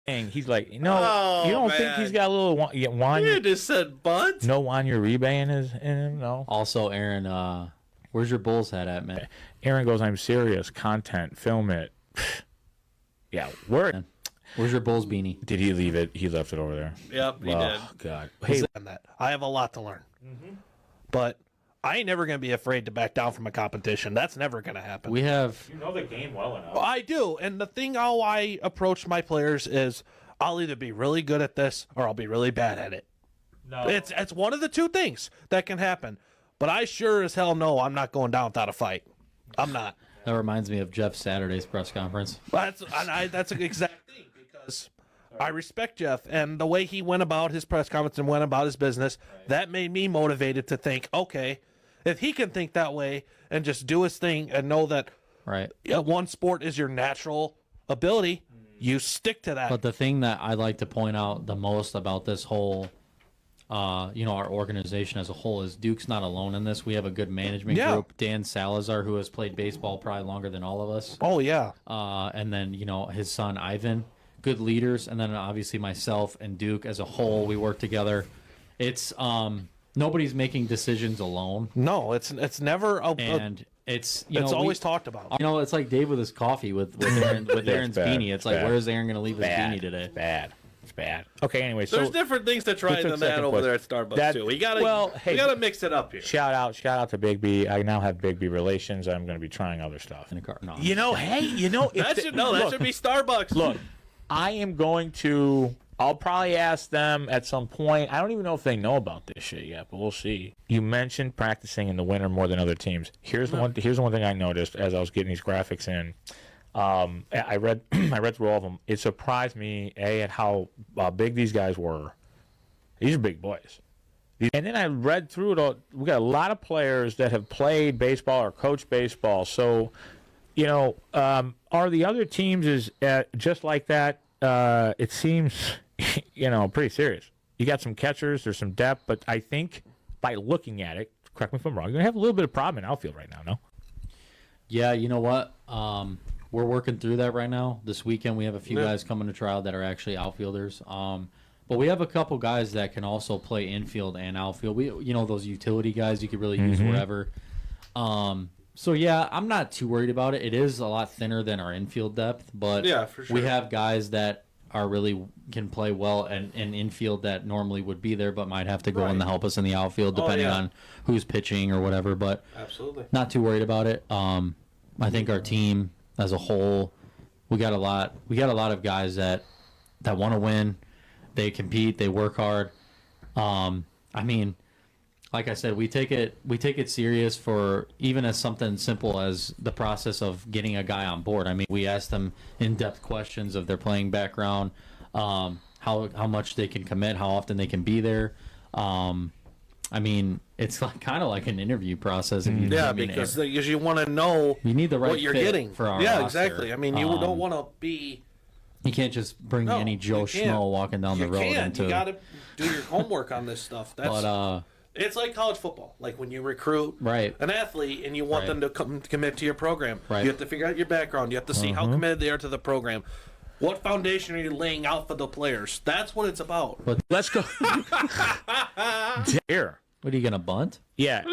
He's like, no, Oh, you don't man. think he's got a little wine? You just said bunt. No Wanya Uribe in him? No. Also, Aaron, where's your Bulls hat at, man? Aaron goes, I'm serious. Content. Film it. Yeah. Where's your Bulls beanie? Did he leave it? He left it over there. Yep, he did. Oh, God. Hey, And that I have a lot to learn, but I ain't never gonna be afraid to back down from a competition. That's never gonna happen. We have you know the game well enough. I do, and the thing how I approach my players is I'll either be really good at this or I'll be really bad at it. No. It's one of the two things that can happen. But I sure as hell know I'm not going down without a fight. I'm not. that reminds me of Jeff Saturday's press conference. That's an exact thing because I respect Jeff and the way he went about his press conference and went about his business. That made me motivated to think, okay, if he can think that way and just do his thing and know that Right. one sport is your natural ability, you stick to that. But the thing that I like to point out the most about this whole, our organization as a whole is Duke's not alone in this. We have a good management group. Dan Salazar, who has played baseball probably longer than all of us. Oh, yeah. And then, his son, Ivan, good leaders. And then obviously myself and Duke as a whole, we work together. It's, nobody's making decisions alone. No, it's never It's always talked about. It's like Dave with his coffee with Aaron's bad. beanie. It's like, Bad. where's Aaron going to leave his bad. beanie today? It's bad. Okay, anyway, so There's different things to try What's the than that second over there at question? Starbucks too. We gotta mix it up here. shout out to Big B. I now have Big B relations. I'm going to be trying other stuff. In a car. No. Hey, if That should be Starbucks. Look, I am going to. I'll probably ask them at some point. I don't even know if they know about this shit yet, but we'll see. You mentioned practicing in the winter more than other teams. Here's the one thing I noticed as I was getting these graphics in. I read through all of them. It surprised me at how big these guys were. These are big boys. And then I read through it all. We got a lot of players that have played baseball or coached baseball. So, are the other teams just like that? It seems, pretty serious. You got some catchers, there's some depth, but I think by looking at it, correct me if I'm wrong, you're gonna have a little bit of problem in outfield right now, no? Yeah, you know what? We're working through that right now. This weekend we have a few guys coming to trial that are actually outfielders. But we have a couple guys that can also play infield and outfield. We, those utility guys you could really use wherever. So yeah, I'm not too worried about it. It is a lot thinner than our infield depth, but Yeah, for sure. we have guys that are really can play well and infield that normally would be there, but might have to go in to help us in the outfield depending on who's pitching or whatever. But Absolutely. not too worried about it. I think our team as a whole, we got a lot of guys that want to win. They compete. They work hard. Like I said, we take it serious for even as something simple as the process of getting a guy on board. We ask them in-depth questions of their playing background, how much they can commit, how often they can be there. It's kind of like an interview process. If you because you want to know you need the right what you're fit getting for our Yeah, roster. exactly. You don't want to be. You can't just bring any Joe you can't. Schmo walking down the road into. You got to do your homework on this stuff. It's like college football. Like when you recruit an athlete and you want them to commit to your program. Right. You have to figure out your background. You have to see how committed they are to the program. What foundation are you laying out for the players? That's what it's about. Let's go. Here. What are you gonna bunt? Yeah.